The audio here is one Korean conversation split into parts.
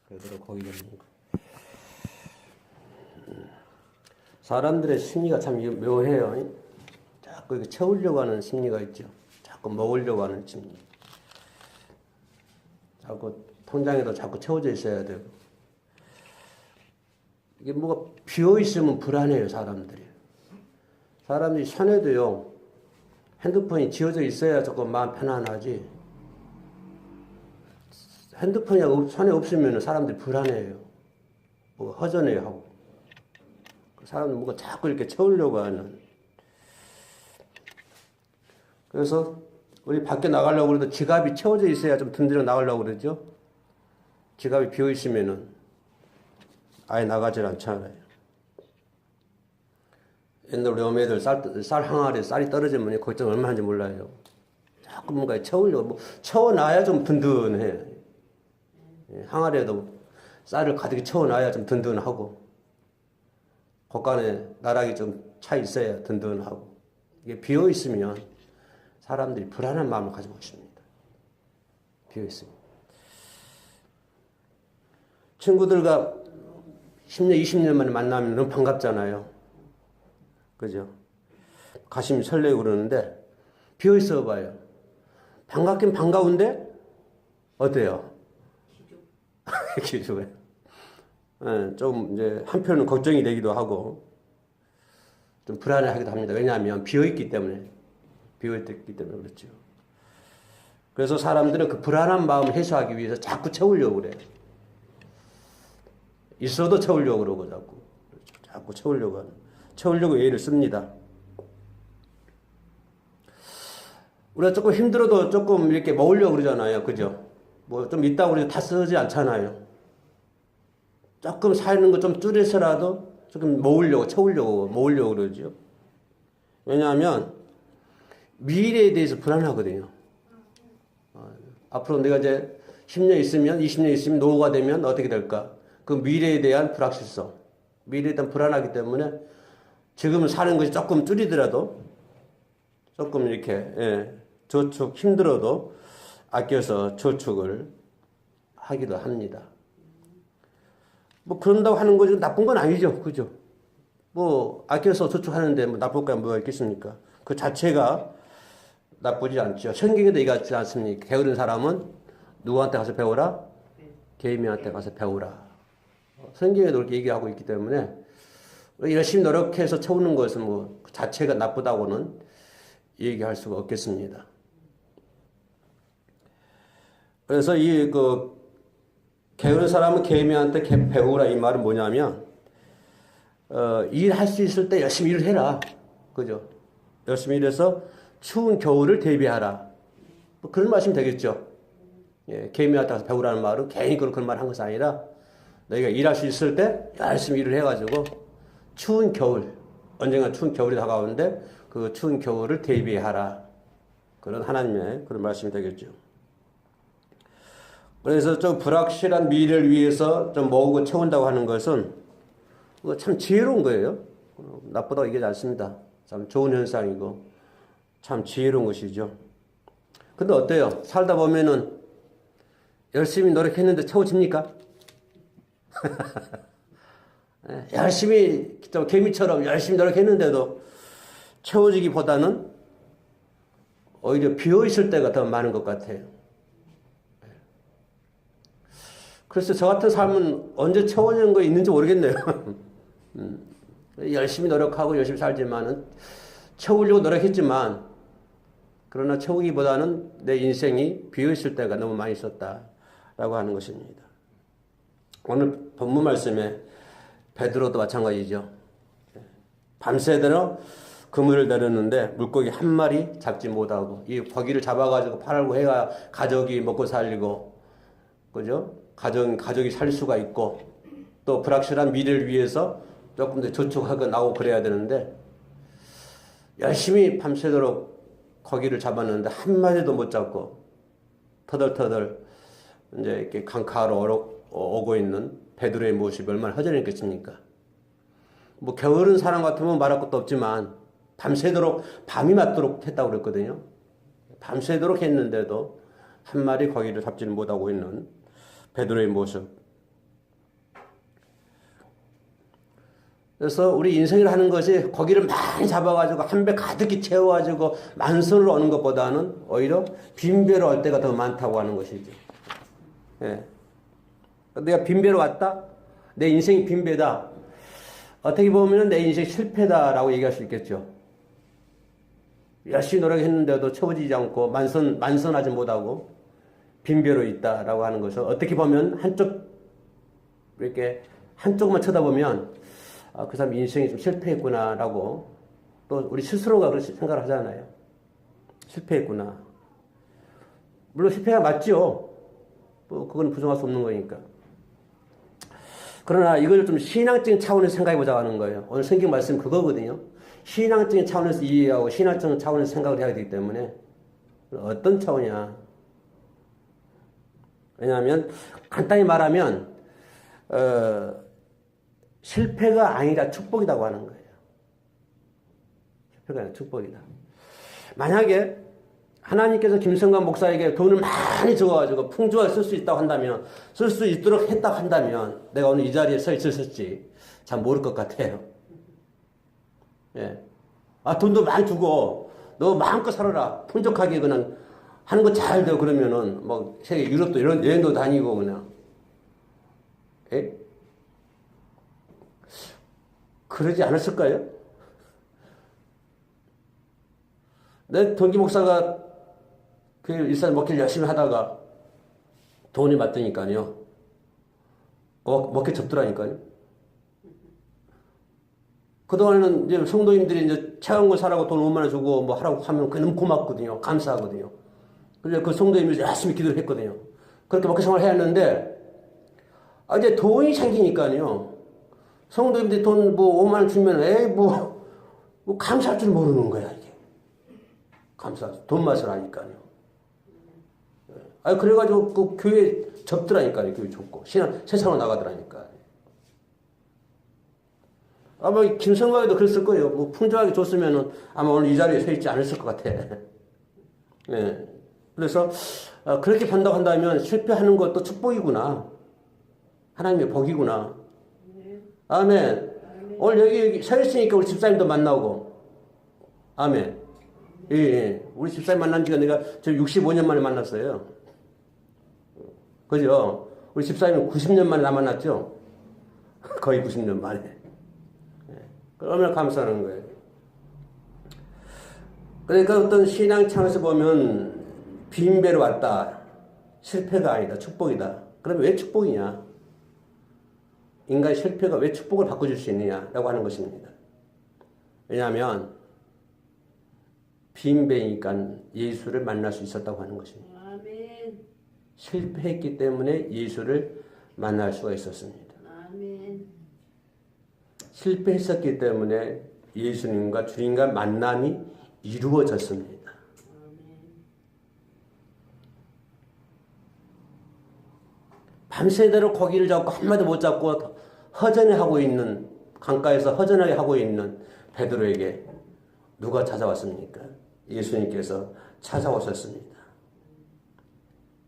그대로 거기 있는 거. 사람들의 심리가 참 묘해요. 자꾸 이렇게 채우려고 하는 심리가 있죠. 자꾸 먹으려고 하는 심리. 자꾸 통장에도 자꾸 채워져 있어야 되고. 이게 뭐가 비어 있으면 불안해요, 사람들이. 사람들이 손에도요, 핸드폰이 지어져 있어야 조금 마음 편안하지. 핸드폰이 손에 없으면 사람들이 불안해요. 뭐 허전해요 하고. 사람들 뭔가 자꾸 이렇게 채우려고 하는. 그래서 우리 밖에 나가려고 그래도 지갑이 채워져 있어야 좀 든든하게 나가려고 그러죠. 지갑이 비어 있으면은 아예 나가질 않잖아요. 옛날 우리 어머니들 쌀 항아리에 쌀이 떨어지면 걱정 얼마나 하는지 몰라요. 자꾸 뭔가 채우려고, 뭐 채워놔야 좀 든든해. 항아리에도 쌀을 가득 채워놔야 좀 든든하고, 곳간에 나락이 좀 차 있어야 든든하고, 이게 비어 있으면 사람들이 불안한 마음을 가지고 있습니다. 비어 있습니다. 친구들과 10년, 20년 만에 만나면 너무 반갑잖아요. 그죠? 가슴이 설레고 그러는데, 비어 있어 봐요. 반갑긴 반가운데, 어때요? 기죽어요. 좀 이제 한편은 걱정이 되기도 하고, 좀 불안해하기도 합니다. 왜냐하면 비어있기 때문에, 비어있기 때문에 그렇죠. 그래서 사람들은 그 불안한 마음을 해소하기 위해서 자꾸 채우려고 그래요. 있어도 채우려고 그러고 자꾸 채우려고 하는, 채우려고 애를 씁니다. 우리가 조금 힘들어도 조금 이렇게 먹으려고 그러잖아요. 그죠? 뭐 좀 있다고 그래도 다 쓰지 않잖아요. 조금 사는 거 좀 줄여서라도 조금 먹으려고 그러죠. 왜냐하면 미래에 대해서 불안하거든요. 앞으로 내가 이제 10년 있으면, 20년 있으면 노후가 되면 어떻게 될까? 그 미래에 대한 불확실성, 미래에 대한 불안하기 때문에 지금 사는 것이 조금 줄이더라도 조금 이렇게 저축 힘들어도 아껴서 저축을 하기도 합니다. 뭐 그런다고 하는 거지 나쁜 건 아니죠. 그죠? 뭐 아껴서 저축하는데 뭐 나쁠 게 뭐가 있겠습니까? 그 자체가 나쁘지 않죠. 성경에도 얘기하지 않습니까? 게으른 사람은 누구한테 가서 배우라? 개미한테 가서 배우라. 성경에도 그렇게 얘기하고 있기 때문에 열심히 노력해서 채우는 것은 뭐 그 자체가 나쁘다고는 얘기할 수가 없겠습니다. 그래서 게으른 사람은 개미한테 배우라 이 말은 뭐냐면, 일할 수 있을 때 열심히 일을 해라. 그죠? 열심히 일해서 추운 겨울을 대비하라. 뭐 그런 말씀이 되겠죠. 예, 개미한테 가서 배우라는 말은 괜히 그런 말 한 것이 아니라, 너희가 일할 수 있을 때 열심히 일을 해가지고, 추운 겨울, 언젠가 추운 겨울이 다가오는데, 그 추운 겨울을 대비하라. 그런 하나님의 그런 말씀이 되겠죠. 그래서 좀 불확실한 미래를 위해서 좀 모으고 채운다고 하는 것은 참 지혜로운 거예요. 나쁘다고 얘기하지 않습니다. 참 좋은 현상이고 참 지혜로운 것이죠. 근데 어때요? 살다 보면은 열심히 노력했는데 채워집니까? 열심히 좀 개미처럼 열심히 노력했는데도 채워지기보다는 오히려 비어있을 때가 더 많은 것 같아요. 그래서 저 같은 삶은 언제 채워지는 거 있는지 모르겠네요. 열심히 노력하고 열심히 살지만은 채우려고 노력했지만 그러나 채우기보다는 내 인생이 비어있을 때가 너무 많이 있었다라고 하는 것입니다. 오늘 본문 말씀에 베드로도 마찬가지죠. 밤새도록 그물을 내렸는데 물고기 한 마리 잡지 못하고 이 고기를 잡아가지고 팔고 해야 가족이 먹고 살리고 그죠? 가족이 살 수가 있고 또 불확실한 미래를 위해서 조금 더 저축하고 나오고 그래야 되는데 열심히 밤새도록 고기를 잡았는데 한 마리도 못 잡고 터덜터덜 이제 이렇게 강가로 오고 있는 베드로의 모습이 얼마나 허전했겠습니까? 뭐 게으른 사람 같으면 말할 것도 없지만 밤새도록 밤이 맞도록 했다고 그랬거든요. 밤새도록 했는데도 한 마리 고기를 잡지는 못하고 있는 베드로의 모습 그래서 우리 인생을 하는 것이 고기를 많이 잡아가지고 한 배 가득히 채워가지고 만선을 얻는 것보다는 오히려 빈배로 올 때가 더 많다고 하는 것이죠. 예. 내가 빈배로 왔다? 내 인생이 빈배다. 어떻게 보면 내 인생이 실패다라고 얘기할 수 있겠죠. 열심히 노력했는데도 채워지지 않고 만선하지 못하고 빈배로 있다라고 하는 것을 어떻게 보면 이렇게 한쪽만 쳐다보면 그 사람 인생이 좀 실패했구나라고 또 우리 스스로가 그렇게 생각을 하잖아요. 실패했구나. 물론 실패가 맞죠. 뭐 그건 부정할 수 없는 거니까. 그러나 이걸 좀 신앙적인 차원에서 생각해 보자고 하는 거예요. 오늘 성경 말씀 그거거든요. 신앙적인 차원에서 이해하고 신앙적인 차원에서 생각을 해야 되기 때문에 어떤 차원이냐. 왜냐하면 간단히 말하면 실패가 아니라 축복이라고 하는 거예요. 실패가 아니라 축복이다. 만약에 하나님께서 김성관 목사에게 돈을 많이 줘가지고 풍족하게 쓸 수 있다고 한다면, 쓸 수 있도록 했다고 한다면, 내가 오늘 이 자리에 서 있었을지 잘 모를 것 같아요. 예. 돈도 많이 주고, 너 마음껏 살아라. 풍족하게 그냥 하는 거 잘 되고 그러면은, 뭐, 세계 유럽도 이런 여행도 다니고 그냥. 예? 그러지 않았을까요? 내 동기 목사가 그 일산 목회를 열심히 하다가 돈이 맞다니까요. 목회 접더라니까요. 그동안에는 이제 성도님들이 이제 체험을 사라고 돈 5만 원 주고 뭐 하라고 하면 그게 너무 고맙거든요. 감사하거든요. 그래서 그 성도님들이 열심히 기도를 했거든요. 그렇게 목회 생활을 해야 했는데, 이제 돈이 생기니까요. 성도님들이 돈 뭐 5만 원 주면, 뭐 감사할 줄 모르는 거야, 이게. 돈 맛을 아니까요. 그래가지고 그 교회 접더라니까요. 교회 접고. 세상으로 나가더라니까. 아마 김성광이도 그랬을 거예요. 뭐 풍족하게 줬으면은 아마 오늘 이 자리에 서 있지 않았을 것 같아. 예. 그래서, 그렇게 판다고 한다면 실패하는 것도 축복이구나. 하나님의 복이구나. 아멘. 오늘 여기 서 있으니까 우리 집사님도 만나고. 아멘. 예. 우리 집사님 만난 지가 내가 저 65년 만에 만났어요. 그죠? 우리 집사님은 90년 만에 나 만났죠? 거의 90년 만에. 얼마나 감사하는 거예요. 그러니까 어떤 신앙 차원에서 보면 빈배로 왔다. 실패가 아니다. 축복이다. 그러면 왜 축복이냐? 인간의 실패가 왜 축복을 바꿔줄 수 있느냐라고 하는 것입니다. 왜냐하면 빈배니까 예수를 만날 수 있었다고 하는 것입니다. 아멘. 실패했기 때문에 예수를 만날 수가 있었습니다. 아멘. 실패했었기 때문에 예수님과 주님과 만남이 이루어졌습니다. 아멘. 밤새도록 고기를 잡고 한마디 못 잡고 허전해하고 있는, 강가에서 허전하게 하고 있는 베드로에게 누가 찾아왔습니까? 예수님께서 찾아오셨습니다.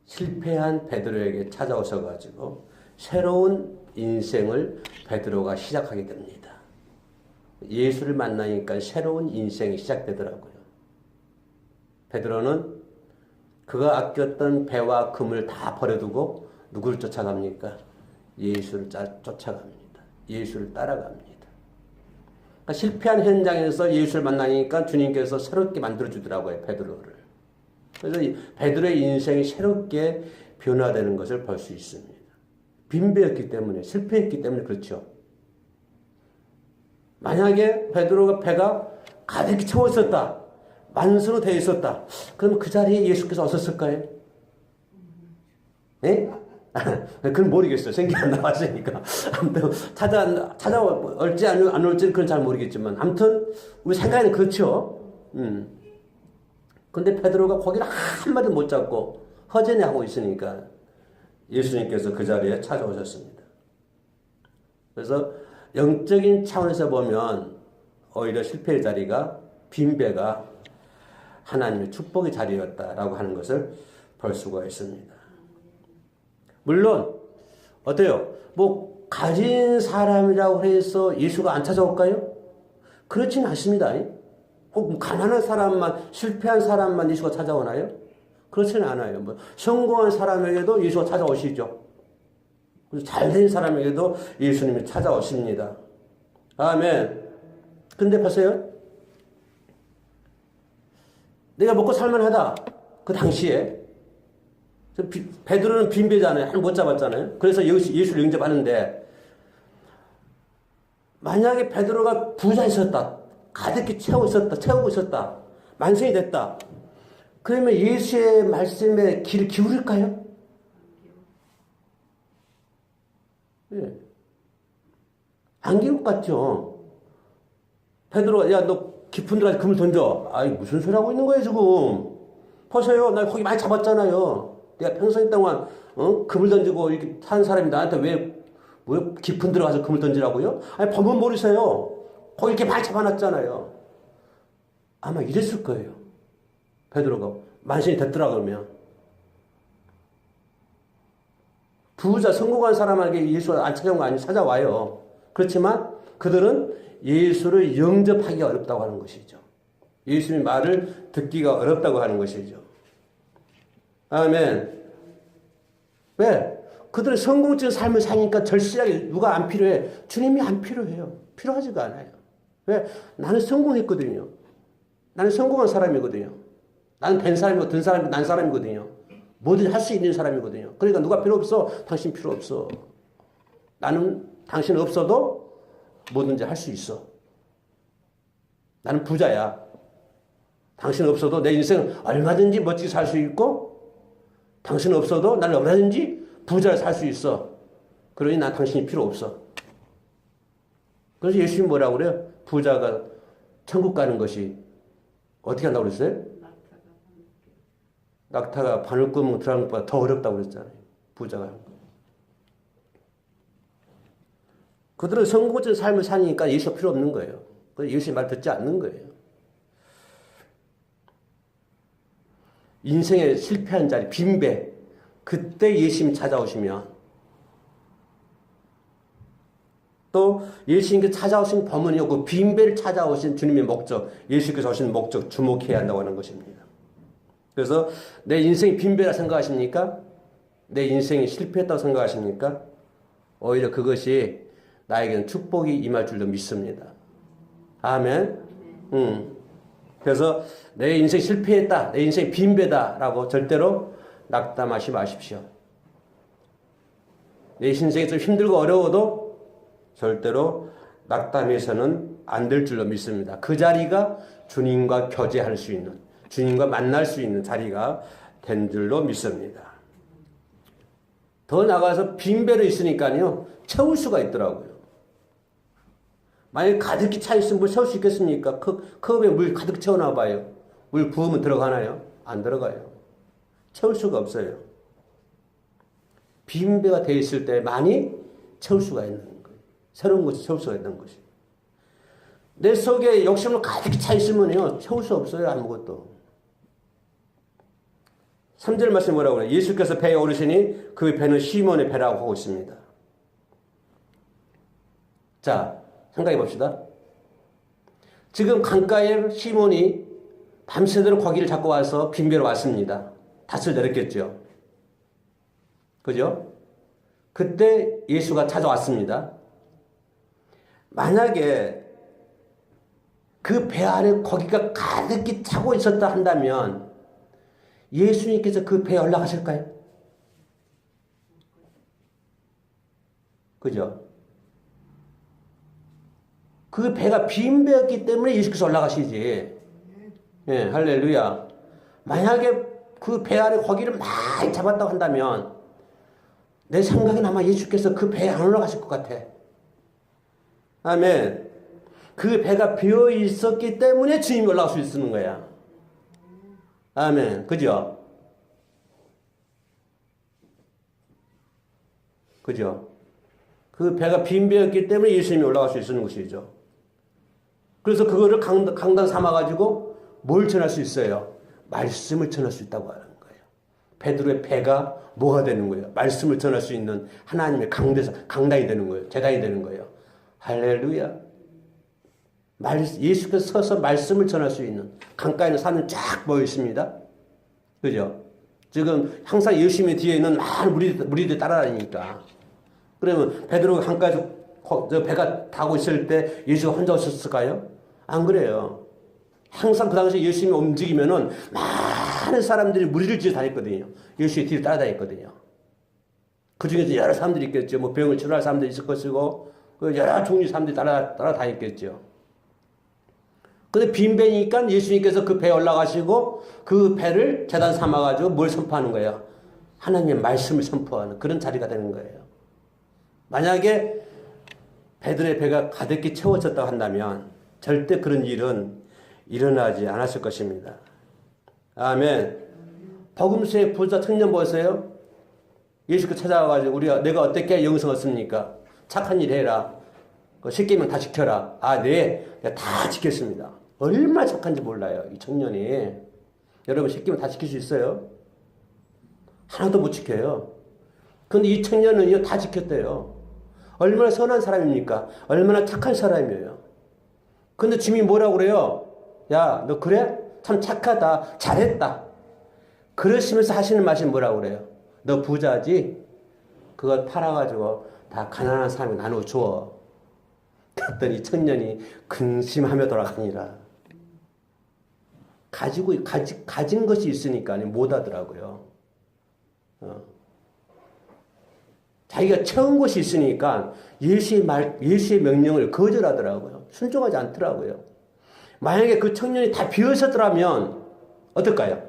실패한 베드로에게 찾아오셔가지고 새로운 인생을 베드로가 시작하게 됩니다. 예수를 만나니까 새로운 인생이 시작되더라고요. 베드로는 그가 아꼈던 배와 금을 다 버려두고 누구를 쫓아갑니까? 예수를 쫓아갑니다. 예수를 따라갑니다. 그러니까 실패한 현장에서 예수를 만나니까 주님께서 새롭게 만들어주더라고요, 베드로를. 그래서 베드로의 인생이 새롭게 변화되는 것을 볼 수 있습니다. 빈배였기 때문에, 실패했기 때문에 그렇죠. 만약에 베드로가 배가 가득히 채워 있었다, 만수로 되어 있었다, 그럼 그 자리에 예수께서 없었을까요? 예? 그건 모르겠어요. 생각이 안 나왔으니까. 아무튼 찾아올지 안 올지 그건 잘 모르겠지만, 아무튼 우리 생각에는 그렇죠. 근데 베드로가 고기를 한마디 못 잡고 허전해 하고 있으니까 예수님께서 그 자리에 찾아오셨습니다. 그래서 영적인 차원에서 보면 오히려 실패의 자리가, 빈배가 하나님의 축복의 자리였다라고 하는 것을 볼 수가 있습니다. 물론 어때요? 뭐 가진 사람이라고 해서 예수가 안 찾아올까요? 그렇지는 않습니다. 꼭 가난한 사람만, 실패한 사람만 예수가 찾아오나요? 그렇지는 않아요. 뭐 성공한 사람에게도 예수가 찾아오시죠. 잘된 사람에게도 예수님이 찾아오십니다. 아멘. 근데 보세요. 내가 먹고 살만하다. 그 당시에. 베드로는 빈배잖아요. 못 잡았잖아요. 그래서 예수를 영접하는데, 만약에 베드로가 부자 있었다. 가득히 채우고 있었다. 만성이 됐다. 그러면 예수의 말씀에 귀를 기울일까요? 예. 안 기울 것 같죠? 베드로가, 야, 너 깊은 데까지 금을 던져. 아이, 무슨 소리 하고 있는 거예요, 지금? 보세요. 나 거기 많이 잡았잖아요. 내가 평생 동안, 금을 던지고 이렇게 산 사람이 나한테 왜 깊은 데 가서 금을 던지라고요? 아니, 법은 모르세요. 거기 이렇게 많이 잡아놨잖아요. 아마 이랬을 거예요. 베드로가. 만신이 됐더라, 그러면. 부자, 성공한 사람에게 예수가 안 찾아온 거 아니에요? 찾아와요. 그렇지만 그들은 예수를 영접하기가 어렵다고 하는 것이죠. 예수님의 말을 듣기가 어렵다고 하는 것이죠. 아멘. 왜? 그들은 성공적인 삶을 사니까 절실하게 누가 안 필요해? 주님이 안 필요해요. 필요하지가 않아요. 왜? 나는 성공했거든요. 나는 성공한 사람이거든요. 나는 된 사람이고 든 사람이고 난 사람이거든요. 뭐든지 할 수 있는 사람이거든요. 그러니까 누가 필요 없어? 당신 필요 없어. 나는 당신 없어도 뭐든지 할 수 있어. 나는 부자야. 당신 없어도 내 인생 얼마든지 멋지게 살 수 있고, 당신 없어도 나는 얼마든지 부자를 살 수 있어. 그러니 난 당신이 필요 없어. 그래서 예수님이 뭐라고 그래요? 부자가 천국 가는 것이 어떻게 한다고 그랬어요? 낙타가 바늘 구멍 들어가는 것보다 더 어렵다고 그랬잖아요. 부자가 하는 거. 그들은 성공적인 삶을 사니까 예수가 필요 없는 거예요. 그래서 예수의 말 듣지 않는 거예요. 인생에 실패한 자리, 빈배. 그때 예수님이 찾아오시면, 또 예수님께 찾아오신 범은이요, 그 빈배를 찾아오신 주님의 목적, 예수께서 오신 목적 주목해야 한다고 하는 것입니다. 그래서 내 인생이 빈배라 생각하십니까? 내 인생이 실패했다고 생각하십니까? 오히려 그것이 나에게는 축복이 임할 줄로 믿습니다. 아멘. 그래서 내 인생 실패했다, 내 인생 빈배다라고 절대로 낙담하지 마십시오. 내 인생이 좀 힘들고 어려워도 절대로 낙담해서는 안 될 줄로 믿습니다. 그 자리가 주님과 교제할 수 있는, 주님과 만날 수 있는 자리가 된 줄로 믿습니다. 더 나가서 빈배로 있으니까요, 채울 수가 있더라고요. 만약에 가득히 차 있으면 물 채울 수 있겠습니까? 컵에 물 가득 채워놔 봐요. 물 부으면 들어가나요? 안 들어가요. 채울 수가 없어요. 빈배가 되어 있을 때 많이 채울 수가 있는 거예요. 새로운 것을 채울 수가 있는 것이. 내 속에 욕심을 가득히 차 있으면요, 채울 수 없어요. 아무것도. 3절 말씀 뭐라고 그래요? 예수께서 배에 오르시니 그 배는 시몬의 배라고 하고 있습니다. 자, 생각해 봅시다. 지금 강가에 시몬이 밤새도록 고기를 잡고 와서 빈배로 왔습니다. 닷을 내렸겠죠. 그죠? 그때 예수가 찾아왔습니다. 만약에 그 배 안에 고기가 가득히 차고 있었다 한다면 예수님께서 그 배에 올라가실까요? 그죠? 그 배가 빈 배였기 때문에 예수께서 올라가시지. 예, 할렐루야. 만약에 그 배 안에 고기를 많이 잡았다고 한다면 내 생각엔 아마 예수께서 그 배에 안 올라가실 것 같아. 아멘. 그 배가 비어 있었기 때문에 주님이 올라갈 수 있는 거야. 아멘. 그죠? 그죠? 그 배가 빈 배였기 때문에 예수님이 올라갈 수 있는 것이죠. 그래서 그거를 강단 삼아가지고 뭘 전할 수 있어요? 말씀을 전할 수 있다고 하는 거예요. 베드로의 배가 뭐가 되는 거예요? 말씀을 전할 수 있는 하나님의 강단이 되는 거예요. 제단이 되는 거예요. 할렐루야. 예수께서 서서 말씀을 전할 수 있는 강가에는 사람이 쫙 모여 있습니다. 그죠? 지금 항상 예수님의 뒤에 있는 많은 무리들이 따라다니니까. 그러면 베드로가 강가에서 배가 타고 있을 때 예수가 혼자 오셨을까요? 안 그래요. 항상 그 당시에 예수님이 움직이면은 많은 사람들이 무리를 지어 다녔거든요. 예수의 뒤를 따라다녔거든요. 그 중에서 여러 사람들이 있겠죠. 뭐 병을 치료할 사람들이 있을 것이고, 여러 종류 사람들이 따라다녔겠죠. 근데 빈 배니까 예수님께서 그 배에 올라가시고 그 배를 제단 삼아가지고 뭘 선포하는 거예요? 하나님의 말씀을 선포하는 그런 자리가 되는 거예요. 만약에 베드로의 배가 가득히 채워졌다고 한다면 절대 그런 일은 일어나지 않았을 것입니다. 아멘. 복음서의 부자 청년 보세요. 예수께서 찾아와가지고 내가 어떻게 영생 얻습니까? 착한 일 해라. 10계명 다 지켜라. 아, 네. 내가 다 지켰습니다. 얼마나 착한지 몰라요. 이 청년이. 여러분 10계명 다 지킬 수 있어요? 하나도 못 지켜요. 근데 이 청년은요, 다 지켰대요. 얼마나 선한 사람입니까? 얼마나 착한 사람이에요. 근데 주님이 뭐라고 그래요? 야, 너 그래? 참 착하다. 잘했다. 그러시면서 하시는 말씀이 뭐라고 그래요? 너 부자지? 그거 팔아가지고 다 가난한 사람이 나누어 줘. 그랬더니 청년이 근심하며 돌아가니라. 가진 것이 있으니까 못 하더라고요. 자기가 채운 것이 있으니까 예수의 명령을 거절하더라고요. 순종하지 않더라고요. 만약에 그 청년이 다 비었었더라면 어떨까요?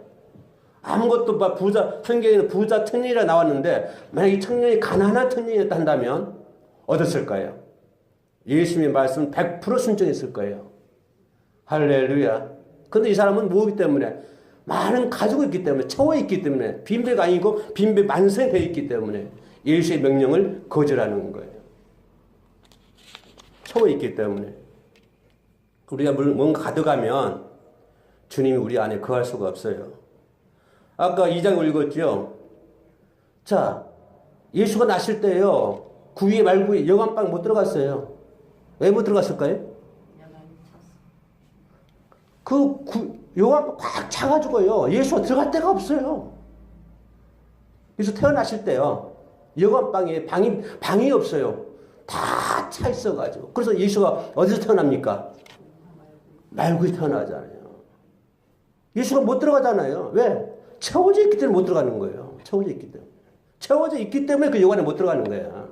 아무것도 성경에는 부자 청년이라 나왔는데 만약에 이 청년이 가난한 청년이었다 한다면 어땠을까요? 예수님의 말씀 100% 순종했을 거예요. 할렐루야. 근데 이 사람은 뭐기 때문에? 많은 가지고 있기 때문에, 채워 있기 때문에, 빈배가 아니고 빈배 만성이 되어 있기 때문에 예수의 명령을 거절하는 거예요. 채워 있기 때문에. 우리가 뭔가 가득하면 주님이 우리 안에 거할 수가 없어요. 아까 2장 읽었죠? 자, 예수가 나실 때요, 구유에 말구에 여관방 못 들어갔어요. 왜 못 들어갔을까요? 여관방 꽉 차가지고요, 예수가 들어갈 데가 없어요. 예수 태어나실 때요, 여관방에 방이 없어요. 다 차 있어가지고. 그래서 예수가 어디서 태어납니까? 말구에 태어나잖아요. 예수가 못 들어가잖아요. 왜? 채워져 있기 때문에 못 들어가는 거예요. 채워져 있기 때문에. 채워져 있기 때문에 그 여관에 못 들어가는 거야.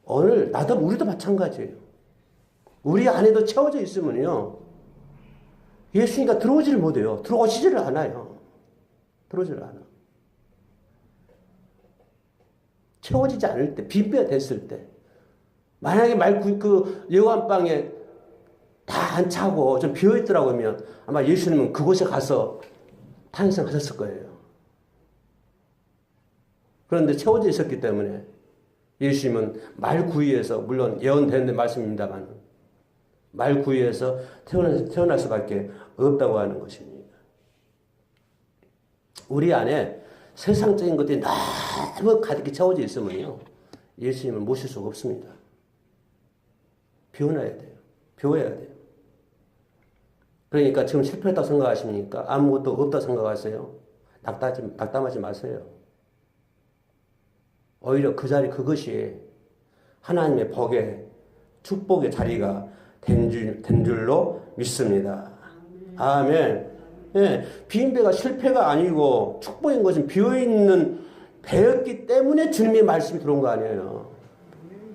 오늘 우리도 마찬가지예요. 우리 안에도 채워져 있으면요, 예수니까 들어오지를 못해요. 들어오시지를 않아요. 들어오지를 않아. 채워지지 않을 때, 빈배가 됐을 때, 만약에 그 여관방에 다 안 차고 좀 비어있더라고 하면 아마 예수님은 그곳에 가서 탄생하셨을 거예요. 그런데 채워져 있었기 때문에 예수님은 말구이에서, 물론 예언되는 말씀입니다만, 말구이에서 태어날 수밖에 없다고 하는 것입니다. 우리 안에 세상적인 것들이 너무 가득히 채워져 있으면요, 예수님을 모실 수가 없습니다. 비워놔야 돼요. 비워야 돼요. 그러니까 지금 실패했다고 생각하십니까? 아무것도 없다고 생각하세요? 낙담하지 마세요. 오히려 그것이 하나님의 복의, 축복의 자리가 된 줄로 믿습니다. 아멘. 예, 빈배가 실패가 아니고 축복인 것은 비어있는 배였기 때문에 주님의 말씀이 들어온 거 아니에요.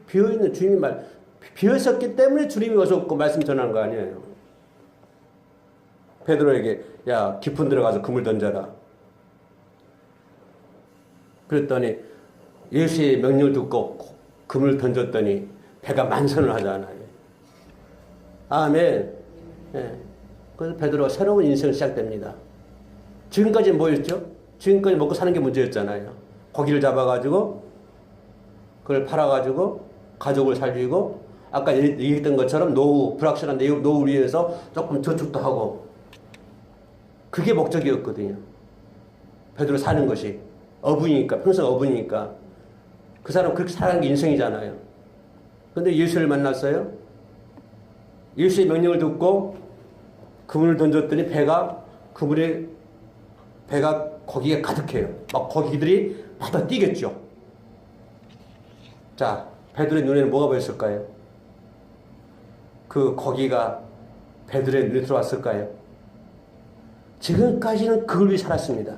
비어있는 주님의 비었었기 때문에 주님이 오셨고 말씀 전하는 거 아니에요. 베드로에게, 야, 깊은 데로 가서 금을 던져라. 그랬더니 예수의 명령을 듣고 금을 던졌더니 배가 만선을 하잖아요. 아멘. 예. 그래서 베드로가 새로운 인생이 시작됩니다. 지금까지 뭐였죠? 지금까지 먹고 사는 게 문제였잖아요. 고기를 잡아가지고 그걸 팔아가지고 가족을 살리고, 아까 얘기했던 것처럼 불확실한 노후 위에서 조금 저축도 하고, 그게 목적이었거든요. 베드로 사는 것이. 어부니까, 평생 어부니까. 그 사람 그렇게 살아가는 게 인생이잖아요. 근데 예수를 만났어요. 예수의 명령을 듣고 그분을 던졌더니 그분의 배가 거기에 가득해요. 막 거기들이 받아 뛰겠죠. 자, 베드로의 눈에는 뭐가 보였을까요? 거기가 베드로의 눈에 들어왔을까요? 지금까지는 그걸 위해 살았습니다.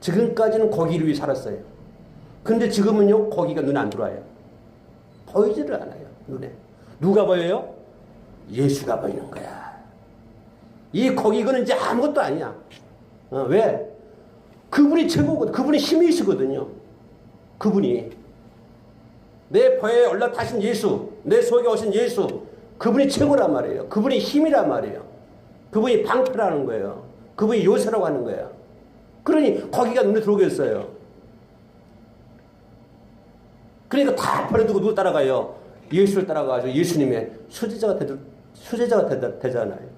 지금까지는 거기를 위해 살았어요. 근데 지금은요, 거기가 눈에 안 들어와요. 보이지를 않아요, 눈에. 누가 보여요? 예수가 보이는 거야. 거기는 이제 아무것도 아니야. 왜? 그분이 최고거든. 그분이 힘이시거든요. 그분이. 내 배에 올라타신 예수, 내 속에 오신 예수, 그분이 최고란 말이에요. 그분이 힘이란 말이에요. 그분이 방패라는 거예요. 그분이 요새라고 하는 거예요. 그러니 거기가 눈에 들어오겠어요. 그러니까 다 버려두고 누구 따라가요? 예수를 따라가가지고 예수님의 수제자가 되잖아요.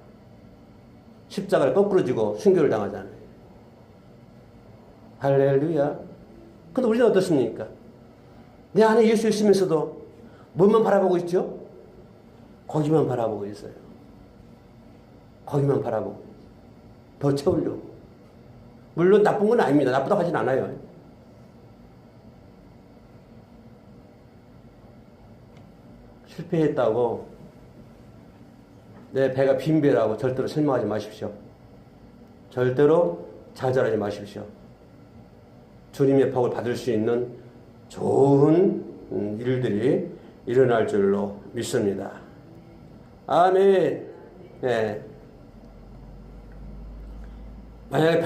십자가를 거꾸로 지고 순교를 당하잖아요. 할렐루야. 근데 우리는 어떻습니까? 내 안에 예수 있으면서도 뭐만 바라보고 있죠? 거기만 바라보고 있어요. 거기만 바라보고. 더 채우려고. 물론 나쁜 건 아닙니다. 나쁘다고 하진 않아요. 실패했다고 내 배가 빈 배라고 절대로 실망하지 마십시오. 절대로 좌절하지 마십시오. 주님의 복을 받을 수 있는 좋은 일들이 일어날 줄로 믿습니다. 아멘. 네. 만약에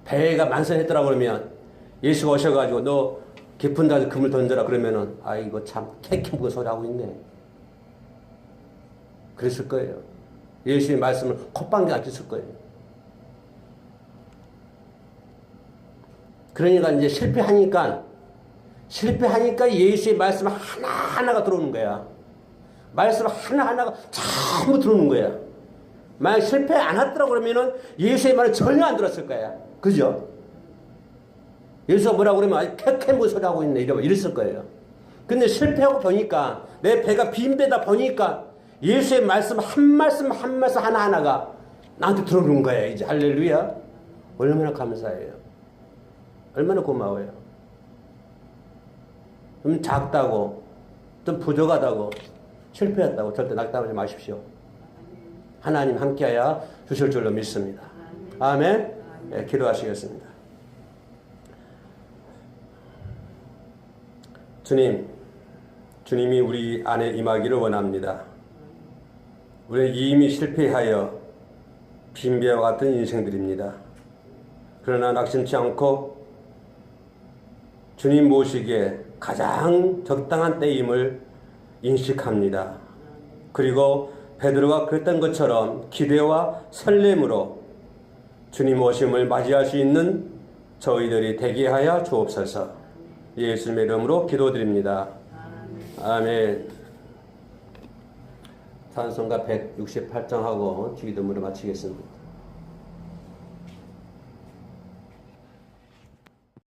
배가 만선했더라 그러면 예수가 오셔가지고 너 깊은 데서 금을 던져라 그러면은 이거 참 캐캐묵은 소리 하고 있네. 그랬을 거예요. 예수의 말씀을 콧방귀 안 쳤을 거예요. 그러니까 이제 실패하니까 예수의 말씀 하나하나가 들어오는 거야. 말씀 하나하나가 전부 들어오는 거야. 만약 실패 안 했더라 그러면은 예수의 말을 전혀 안 들었을 거야. 그죠? 예수가 뭐라고 그러면 캐캐묵은 소리 하고 있네. 이랬을 거예요. 근데 실패하고 보니까 내 배가 빈 배다 보니까 예수의 말씀 한 말씀 하나하나가 나한테 들어오는 거예요. 이제 할렐루야. 얼마나 감사해요. 얼마나 고마워요. 좀 작다고, 좀 부족하다고, 실패했다고 절대 낙담하지 마십시오. 하나님 함께하여 주실 줄로 믿습니다. 아멘. 네, 기도하시겠습니다. 주님이 우리 안에 임하기를 원합니다. 우리는 이미 실패하여 빈배와 같은 인생들입니다. 그러나 낙심치 않고 주님 모시기에 가장 적당한 때임을 인식합니다. 그리고 베드로가 그랬던 것처럼 기대와 설렘으로 주님 오심을 맞이할 수 있는 저희들이 되게 하여 주옵소서. 예수님의 이름으로 기도드립니다. 아멘. 찬송가 168장 하고 주기도문을 마치겠습니다.